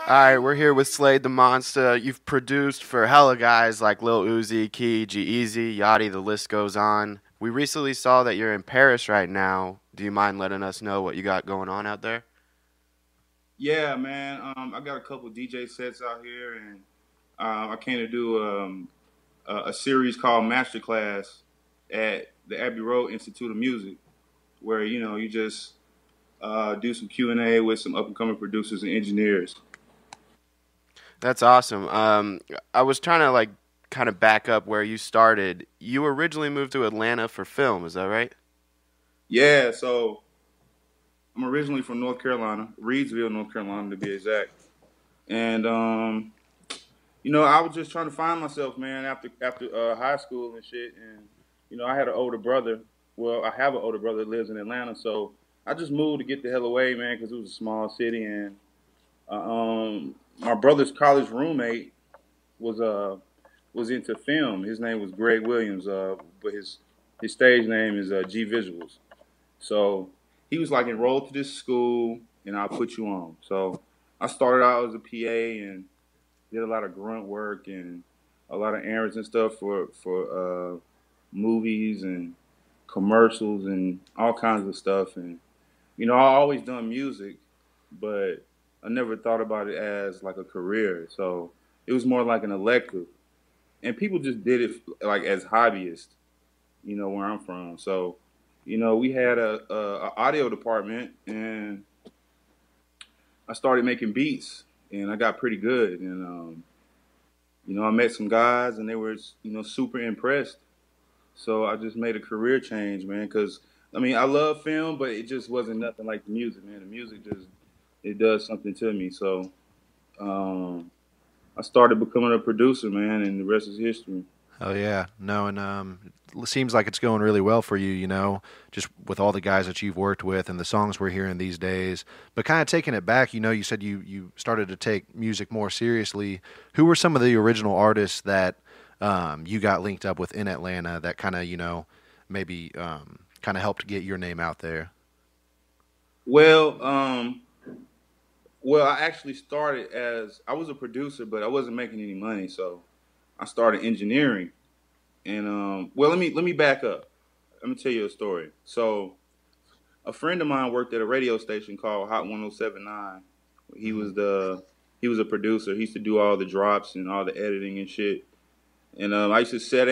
Alright, we're here with Slade Da Monsta. You've produced for hella guys like Lil Uzi, Key, G-Eazy, Yachty, the list goes on. We recently saw that you're in Paris right now. Do you mind letting us know what you got going on out there? Yeah, man. I got a couple DJ sets out here, and I came to do a series called Masterclass at the Abbey Road Institute of Music, where you just do some Q&A with some up and coming producers and engineers. That's awesome. I was trying to kind of back up where you started. You originally moved to Atlanta for film, is that right? Yeah, so I'm originally from North Carolina, Reedsville, North Carolina to be exact, and I was just trying to find myself, man, after high school and shit. And I had an older brother. Well, I have an older brother that lives in Atlanta, so I just moved to get the hell away, man, because it was a small city. And my brother's college roommate was was into film. His name was Greg Williams, but his stage name is G Visuals. So he was like enrolled to this school, and I'll put you on. So I started out as a PA and did a lot of grunt work and a lot of errands and stuff for movies and commercials and all kinds of stuff. And I always done music, but I never thought about it as like a career. So it was more like an elective, and people just did it like as hobbyists. Where I'm from. So we had a audio department, and I started making beats, and I got pretty good. And I met some guys, and they were super impressed. So I just made a career change, man. Because I mean, I love film, but it just wasn't nothing like the music, man. The music just it does something to me. So um, I started becoming a producer, man, and the rest is history. Oh yeah, no, and it seems like it's going really well for you. Just with all the guys that you've worked with and the songs we're hearing these days. But kind of taking it back, you said you started to take music more seriously. Who were some of the original artists that you got linked up with in Atlanta that kind of maybe kind of helped get your name out there? Well, I actually started as I was a producer, but I wasn't making any money, so I started engineering. And let me back up. Let me tell you a story. So a friend of mine worked at a radio station called Hot 1079. He Hmm. was the he was a producer. He used to do all the drops and all the editing and shit. And I used to sit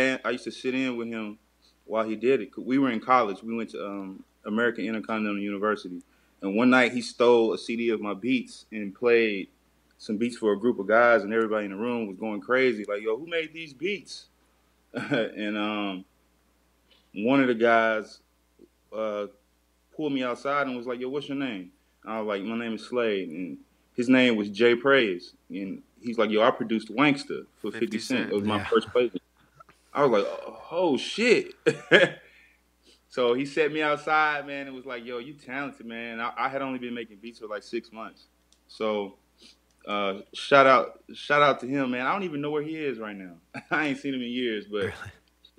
in with him while he did it. We were in college. We went to American Intercontinental University. And one night he stole a CD of my beats and played some beats for a group of guys, and everybody in the room was going crazy, like, "Yo, who made these beats?" And one of the guys uh, pulled me outside and was like, "Yo, what's your name?" And I was like, "My name is Slade," and his name was Jay Praise, and he's like, "Yo, I produced Wankster for 50 50 Cent. It Cent. was my Yeah. first placement." I was like, "Oh shit!" So he set me outside, man, and was like, "Yo, you talented, man." I had only been making beats for like 6 months, so shout out to him, man. I don't even know where he is right now. I ain't seen him in years, but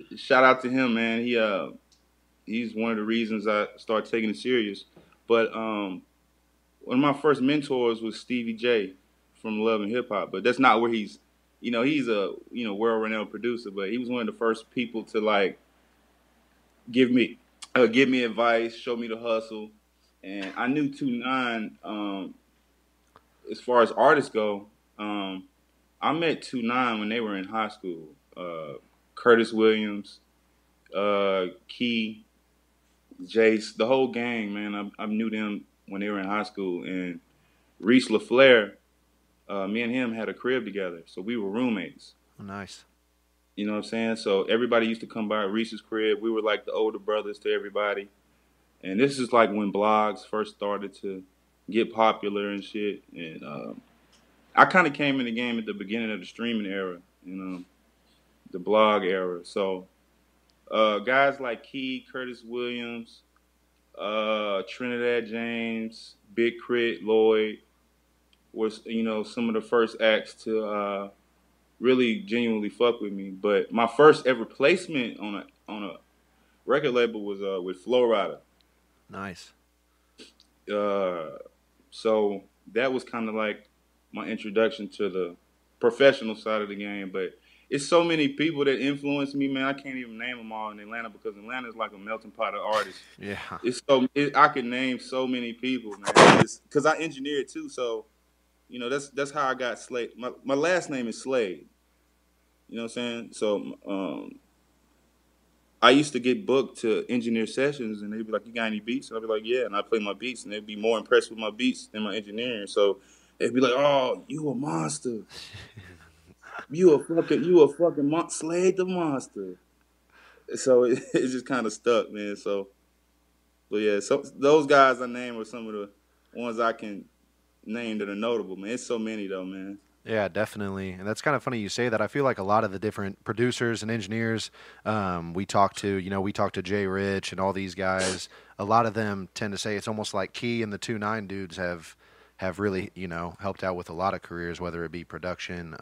Really? shout out to him, man. He's one of the reasons I started taking it serious. But one of my first mentors was Stevie J from Love and Hip Hop, but that's not where he's a world renowned producer, but he was one of the first people to like give me give me advice, show me the hustle, and I knew 2 9 as far as artists go. Um, I met 2 9 when they were in high school. Curtis Williams, Key, Jace, the whole gang, man. I knew them when they were in high school. And Reese La Flare, me and him had a crib together, so we were roommates. Oh, nice. You know what I'm saying? So everybody used to come by Reese's crib. We were like the older brothers to everybody. And this is like when blogs first started to get popular and shit. And I kind of came in the game at the beginning of the streaming era, the blog era. So guys like Key, Curtis Williams, Trinidad James, Big Crit, Lloyd was some of the first acts to really genuinely fuck with me. But my first ever placement on a record label was with Flow Rider. Nice. Uh, so that was kind of like my introduction to the professional side of the game. But it's so many people that influence me, man. I can't even name them all in Atlanta because Atlanta is like a melting pot of artists. Yeah. I could name so many people, man. Because I engineered too, so that's how I got Slade. My last name is Slade. You know what I'm saying? So I used to get booked to engineer sessions, and they'd be like, "You got any beats?" And I'd be like, "Yeah," and I play my beats, and they'd be more impressed with my beats than my engineering. So they'd be like, "Oh, you a monster! You a fucking Slade Da Monsta." So it just kind of stuck, man. So, but yeah, so those guys I named are some of the ones I can name that are notable, man. It's so many though, man. Yeah, definitely. And that's kind of funny you say that. I feel like a lot of the different producers and engineers we talk to, we talk to Jay Rich and all these guys. A lot of them tend to say it's almost like Key and the 2-9 dudes have really, helped out with a lot of careers, whether it be production,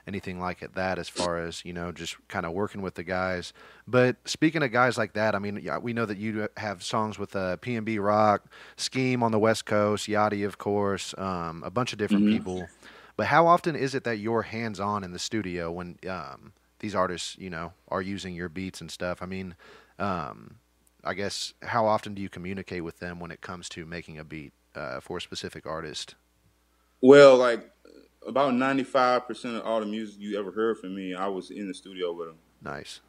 anything like that, as far as, just kind of working with the guys. But speaking of guys like that, I mean, yeah, we know that you have songs with PnB Rock, Skeme on the West Coast, Yachty, of course, a bunch of different Mm-hmm. people. But how often is it that you're hands-on in the studio when these artists, are using your beats and stuff? I mean, I guess how often do you communicate with them when it comes to making a beat for a specific artist? Well, like about 95% of all the music you ever heard from me, I was in the studio with them. Nice.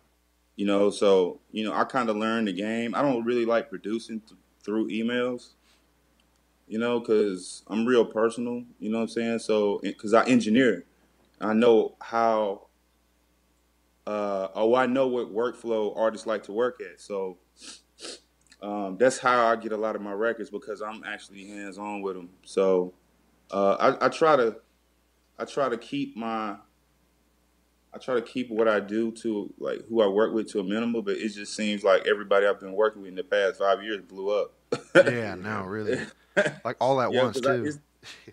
So I kind of learned the game. I don't really like producing through emails. Because I'm real personal. You know what I'm saying? So, because I engineer, I know how. I know what workflow artists like to work at. So, that's how I get a lot of my records because I'm actually hands on with them. So, I try to keep what I do to like who I work with to a minimum, but it just seems like everybody I've been working with in the past 5 years blew up. Yeah, no, really. Like all at Yeah, once too.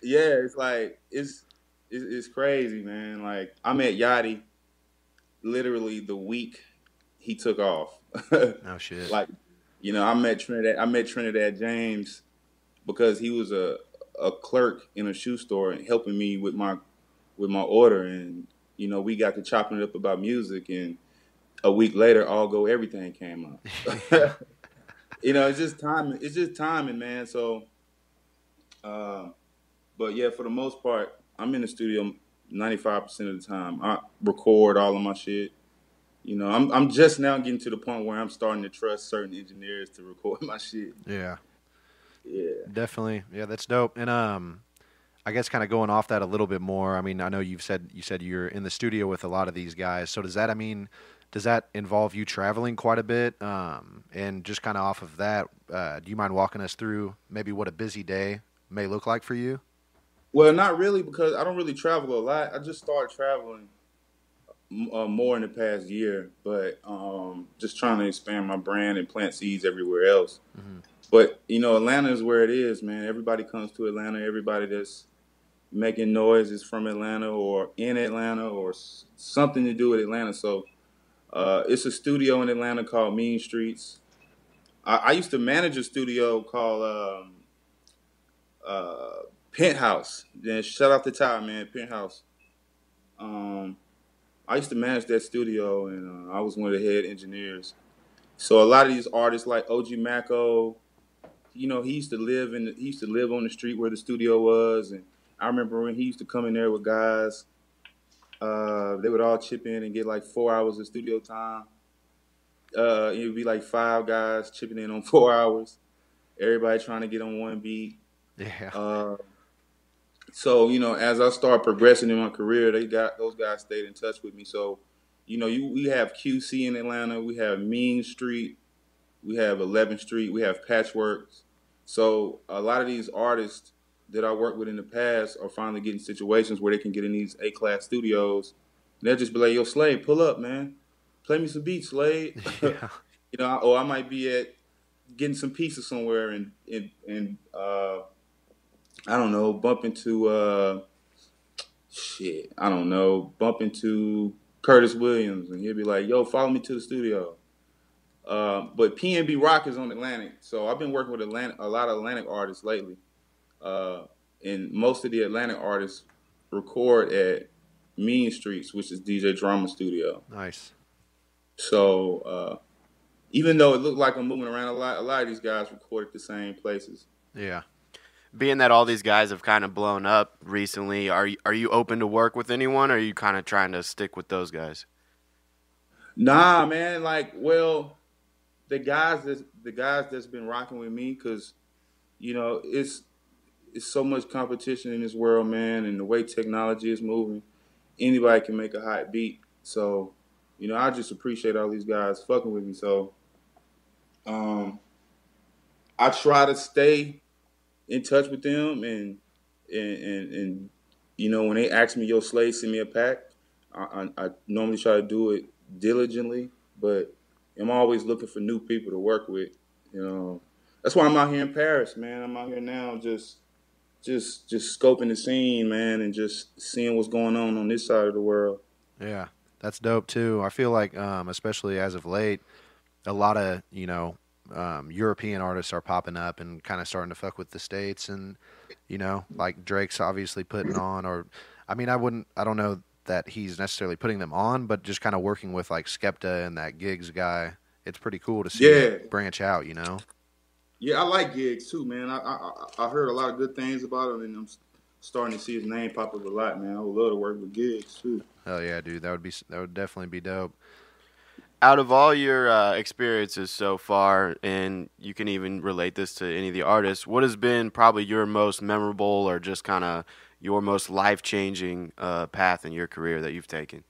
it's like it's crazy, man. Like I met Yachty literally the week he took off. No shit. Like, I met Trinidad James because he was a clerk in a shoe store and helping me with my order, and we got to chopping it up about music, and a week later, All Go Everything came out. It's just timing. It's just timing, man. So. But yeah, for the most part, I'm in the studio 95% of the time. I record all of my shit. I'm just now getting to the point where I'm starting to trust certain engineers to record my shit. Yeah. Yeah. Definitely. Yeah, that's dope. And I guess kind of going off that a little bit more. I mean, I know you said you're in the studio with a lot of these guys. So does that involve you traveling quite a bit? And just kind of off of that, do you mind walking us through maybe what a busy day may look like for you? Well, not really because I don't really travel a lot. I just started traveling more in the past year, but just trying to expand my brand and plant seeds everywhere else. Mm-hmm. But Atlanta is where it is, man. Everybody comes to Atlanta. Everybody that's making noise is from Atlanta or in Atlanta or something to do with Atlanta. So it's a studio in Atlanta called Mean Streets. I used to manage a studio called Penthouse. Then shout out to Ty, man, Penthouse. I used to manage that studio, and I was one of the head engineers. So a lot of these artists like OG Mako, he used to live on the street where the studio was, and I remember when he used to come in there with guys. They would all chip in and get like 4 hours of studio time. It would be like 5 guys chipping in on 4 hours. Everybody trying to get on one beat. Yeah. So as I started progressing in my career, those guys stayed in touch with me. So, we have QC in Atlanta, we have Mean Street, we have 11th Street, we have Patchworks. So a lot of these artists that I worked with in the past are finally getting situations where they can get in these A-class studios. And they'll just be like, "Yo, Slade, pull up, man. Play me some beats, Slade." Yeah. Or I might be at getting some pieces somewhere and I don't know, bump into Curtis Williams, and he'll be like, "Yo, follow me to the studio." But PnB Rock is on Atlantic, so I've been working with a lot of Atlantic artists lately. and most of the Atlanta artists record at Mean Streets, which is DJ Drama Studio. Nice. So even though it looked like I'm moving around a lot of these guys record at the same places. Yeah. Being that all these guys have kind of blown up recently, are you open to work with anyone, or are you kind of trying to stick with those guys? Nah, man. Like, well, the guys that's been rocking with me, because it's so much competition in this world, man, and the way technology is moving, anybody can make a hot beat. So, I just appreciate all these guys fucking with me. So, um, I try to stay in touch with them, and when they ask me, "Yo, Slade, send me a pack," I normally try to do it diligently, but I'm always looking for new people to work with. That's why I'm out here in Paris, man. I'm out here now, just scoping the scene, man, and just seeing what's going on this side of the world. Yeah. That's dope too. I feel like, especially as of late, a lot of European artists are popping up and kind of starting to fuck with the States, and like Drake's obviously putting on, or I mean, I don't know that he's necessarily putting them on, but just kind of working with like Skepta and that Gigs guy. It's pretty cool to see Yeah, it branch out. yeah, I like Gigs too, man. I heard a lot of good things about him, and I'm starting to see his name pop up a lot, man. I would love to work with Gigs too. Hell yeah, dude. That would definitely be dope. Out of all your experiences so far, and you can even relate this to any of the artists, what has been probably your most memorable or just kind of your most life-changing path in your career that you've taken?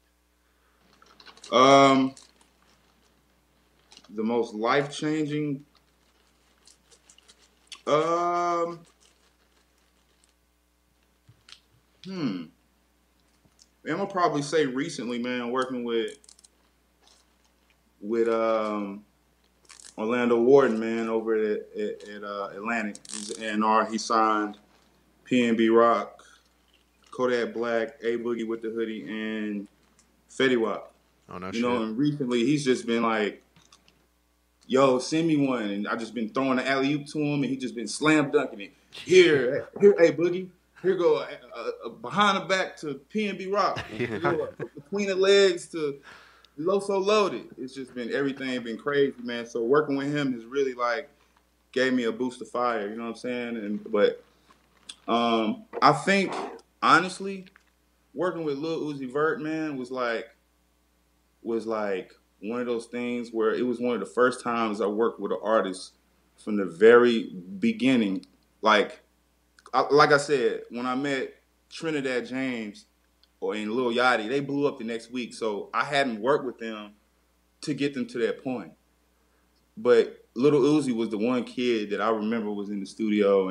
Um, the most life changing. Um, hmm. Man, I'm gonna probably say recently, man, working with Orlando Warden, man, over at Atlantic. He's an A&R. He signed PnB Rock, Kodak Black, A Boogie with the Hoodie, and Fetty Wap. Oh no shit. And recently he's just been like, "Yo, send me one," and I just been throwing the alley oop to him, and he just been slam dunking it. Here, A Boogie. Here go behind the back to PnB Rock. Here go between the legs to Low So Loaded. It's just been everything been crazy, man. So working with him has really like gave me a boost of fire. You know what I'm saying? But I think honestly, working with Lil Uzi Vert, man, was like one of those things where it was one of the first times I worked with an artist from the very beginning. Like I said, when I met Trinidad James and Lil Yachty, they blew up the next week. So I hadn't worked with them to get them to that point. But Little Uzi was the one kid that I remember was in the studio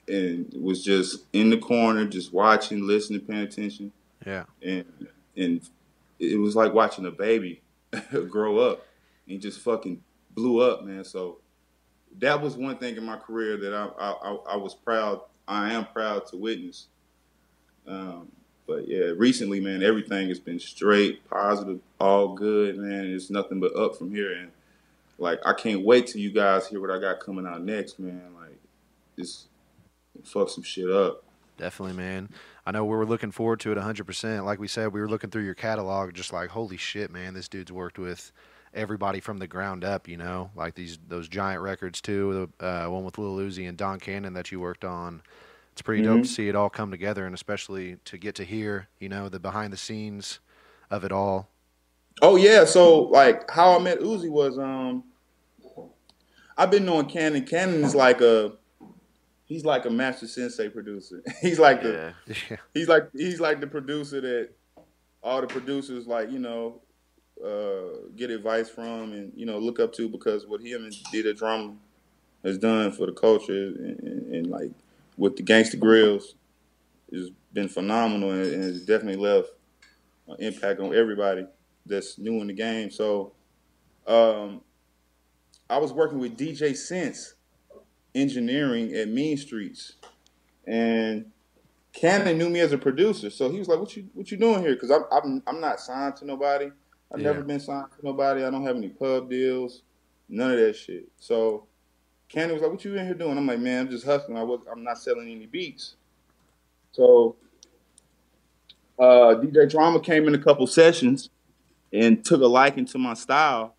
and was just in the corner, just watching, listening, paying attention. Yeah. And it was like watching a baby grow up. And just fucking blew up, man. So that was one thing in my career that I was proud. I am proud to witness. But yeah, recently, man, everything has been straight, positive, all good, man. It's nothing but up from here. And like, I can't wait till you guys hear what I got coming out next, man. Like, just fuck some shit up. Definitely, man. I know we were looking forward to it 100%. Like we said, we were looking through your catalog, just like, holy shit, man, this dude's worked with everybody from the ground up, like those giant records too. The one with Lil Uzi and Don Cannon that you worked on. It's pretty dope to see it all come together, and especially to get to hear, the behind the scenes of it all. Oh yeah, so like how I met Uzi was I've been knowing Cannon. Cannon is like he's like a master sensei producer. He's like he's like the producer that all the producers like, get advice from and, look up to, because what him and Dita Drama has done for the culture and like with the Gangsta Grills has been phenomenal and has definitely left an impact on everybody that's new in the game. So I was working with DJ Sense Engineering at Mean Streets, and Cannon knew me as a producer, so he was like, "What you doing here?" Because I'm not signed to nobody. I've never been signed to nobody. I don't have any pub deals, none of that shit. So Cannon was like, "What you in here doing?" I'm like, "Man, I'm just hustling. I'm not selling any beats." So DJ Drama came in a couple sessions and took a liking to my style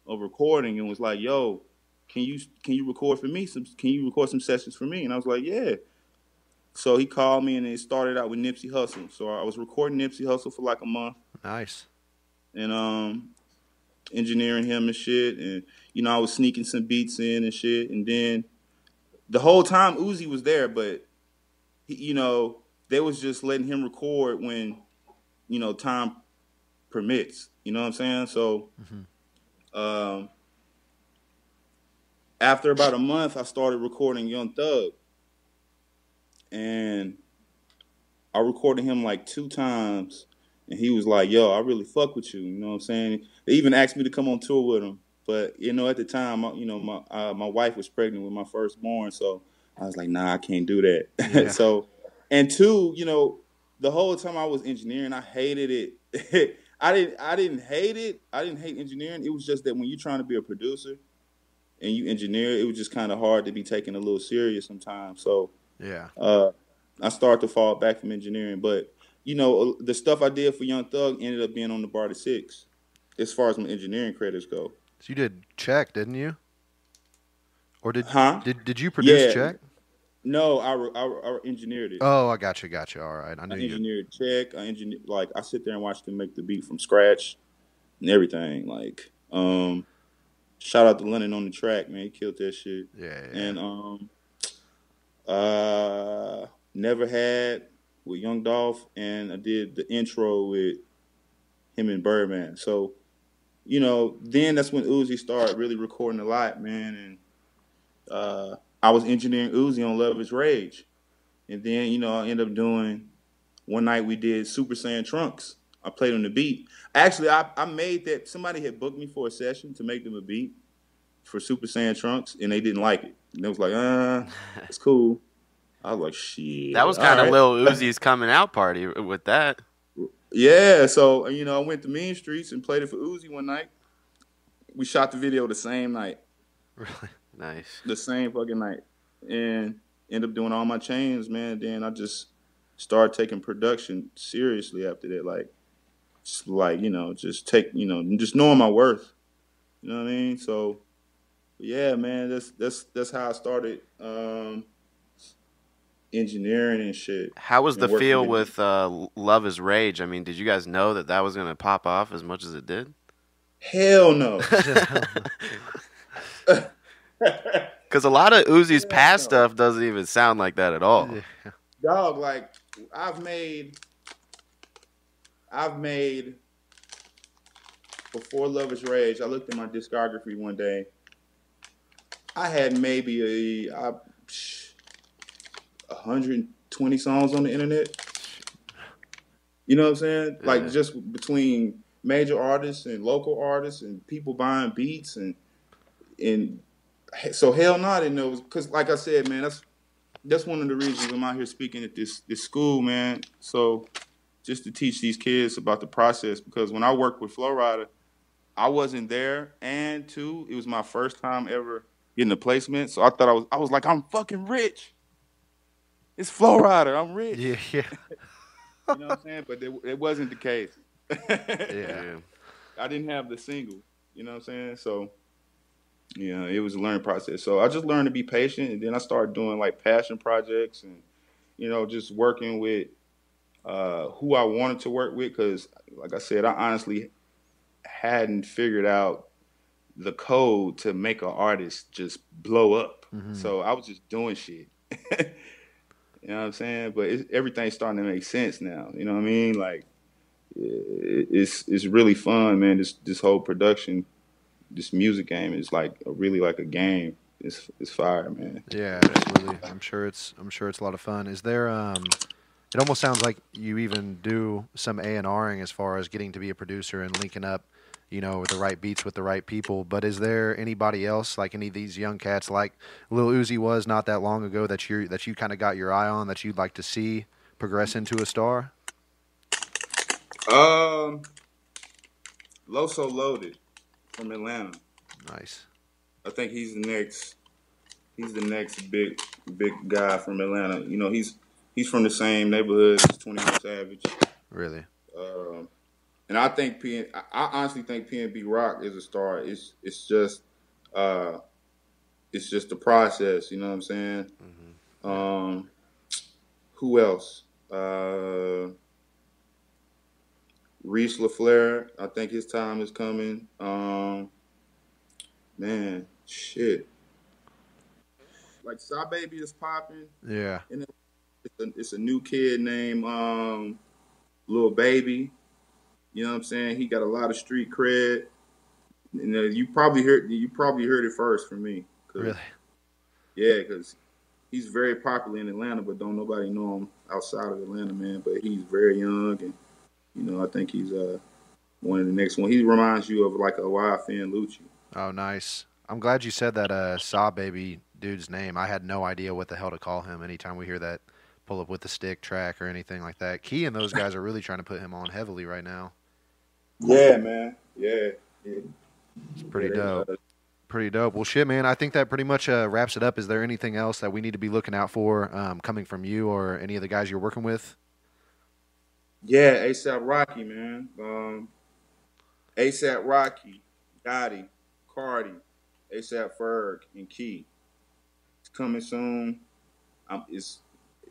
of recording and was like, "Yo, can you record for me? Can you record some sessions for me?" And I was like, "Yeah." So he called me and it started out with Nipsey Hussle. So I was recording Nipsey Hussle for like a month. Nice. And engineering him and shit. And I was sneaking some beats in and shit. And then the whole time Uzi was there, but they was just letting him record when time permits. You know what I'm saying? So after about a month, I started recording Young Thug, and I recorded him like 2 times, and he was like, "Yo, I really fuck with you." You know what I'm saying? They even asked me to come on tour with him, but at the time, my wife was pregnant with my firstborn, so I was like, "Nah, I can't do that." Yeah. So, and two, the whole time I was engineering, I hated it. I didn't hate it. I didn't hate engineering. It was just that when you're trying to be a producer and you engineer, it was just kind of hard to be taken a little serious sometimes. So Yeah. I started to fall back from engineering. But, the stuff I did for Young Thug ended up being on the Bar to Six as far as my engineering credits go. So you did Check, didn't you? Or did Huh? did you produce Yeah. Check? No, I engineered it. Oh, I got you. All right, I I knew you. engineered Check. I sit there and watch them make the beat from scratch and everything. Like, shout out to Lennon on the track, man. He killed that shit. Yeah. And Never Had with Young Dolph, and I did the intro with him and Birdman. So, then that's when Uzi started really recording a lot, man. And I was engineering Uzi on Love Is Rage. And then, I ended up doing, one night we did Super Saiyan Trunks. I played on the beat. Actually, I made that. Somebody had booked me for a session to make them a beat for Super Saiyan Trunks, and they didn't like it. And they was like, it's cool. I was like, shit. That was kind of right. Lil Uzi's coming out party with that. Yeah, so, I went to Mean Streets and played it for Uzi one night. We shot the video the same night. Really? Nice. The same fucking night. And ended up doing all my chains, man. Then I just started taking production seriously after that. Just knowing my worth. You know what I mean? So, yeah, man, that's how I started engineering and shit. How was and the working feel with Love Is Rage? I mean, did you guys know that was going to pop off as much as it did? Hell no. Because a lot of Uzi's past stuff doesn't even sound like that at all. Yeah. Dog, like, I've made before Love Is Rage, I looked at my discography one day. I had maybe 120 songs on the internet. You know what I'm saying? Yeah. Like, just between major artists and local artists and people buying beats and so hell no, I didn't know. Because like I said, man, that's one of the reasons I'm out here speaking at this school, man. So just to teach these kids about the process, because when I worked with Flow Rider, I wasn't there, and two, it was my first time ever getting a placement. So I thought I was like, I'm fucking rich. It's Flow Rider, I'm rich. Yeah. You know what I'm saying? But it wasn't the case. Yeah. I didn't have the single. You know what I'm saying? So yeah, it was a learning process. So I just learned to be patient, and then I started doing like passion projects and just working with who I wanted to work with, because like I said, I honestly hadn't figured out the code to make an artist just blow up. Mm-hmm. So I was just doing shit. You know what I'm saying? But everything's starting to make sense now. You know what I mean? Like, it's really fun, man. This whole production, this music game is really like a game. It's fire, man. Yeah, absolutely. I'm sure it's a lot of fun. Is there it almost sounds like you even do some A&Ring as far as getting to be a producer and linking up, with the right beats with the right people. But is there anybody else, like any of these young cats like Lil Uzi was not that long ago, that you kind of got your eye on, that you'd like to see progress into a star? Loso Loaded from Atlanta. Nice. I think he's the next big guy from Atlanta. He's He's from the same neighborhood as 21 Savage. Really? And I think I honestly think PnB Rock is a star. It's just the process. You know what I'm saying? Mm-hmm. Who else? Reese La Flare. I think his time is coming. Man, shit. Like Saw Baby is popping. Yeah. And it's a new kid named Lil Baby. You know what I'm saying? He got a lot of street cred. And you probably heard it first from me. Really? Yeah, because he's very popular in Atlanta, but don't nobody know him outside of Atlanta, man. But he's very young, and I think he's one of the next one. He reminds you of like a YFN Lucci. Oh, nice. I'm glad you said that Saw Baby dude's name. I had no idea what the hell to call him anytime we hear that Pull Up With the Stick track or anything like that. Key and those guys are really trying to put him on heavily right now. Yeah, man. Yeah. It's pretty dope. Pretty dope. Well, shit, man, I think that pretty much wraps it up. Is there anything else that we need to be looking out for coming from you or any of the guys you're working with? Yeah, ASAP Rocky, man. ASAP Rocky, Gotti, Cardi, ASAP Ferg, and Key. It's coming soon. It's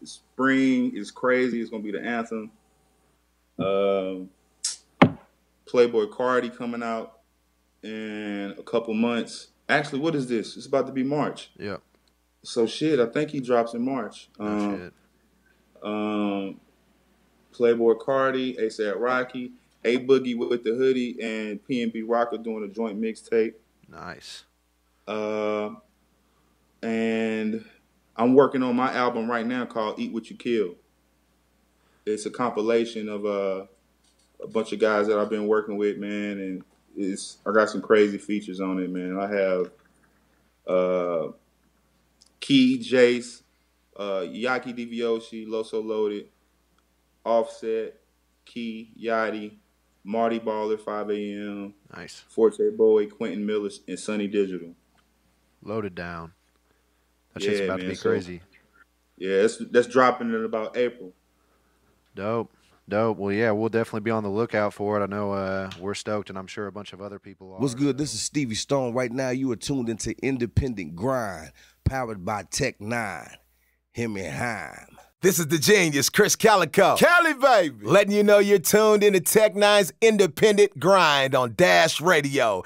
spring. It's crazy. It's gonna be the anthem. Playboy Cardi coming out in a couple months. Actually, what is this? It's about to be March. Yeah. So shit, I think he drops in March. Shit. Playboy Cardi, ASAP Rocky, A Boogie with the Hoodie, and PnB Rock are doing a joint mixtape. Nice. And I'm working on my album right now called Eat What You Kill. It's a compilation of a bunch of guys that I've been working with, man, and I got some crazy features on it, man. I have Key, Jace, Yaki Divioshi, Loso Loaded, Offset, Key, Yachty, Marty Baller, 5 a.m. Nice. Forte Boy, Quentin Miller, and Sunny Digital. Loaded down. That shit's about to be crazy. Yeah, that's dropping in about April. Dope. Well, yeah, we'll definitely be on the lookout for it. I know we're stoked, and I'm sure a bunch of other people are. What's good? This is Stevie Stone. Right now, you are tuned into Independent Grind, powered by Tech 9. Him and Haim. This is the genius, Chris Calico. Cali, baby. Letting you know you're tuned into Tech 9's Independent Grind on Dash Radio.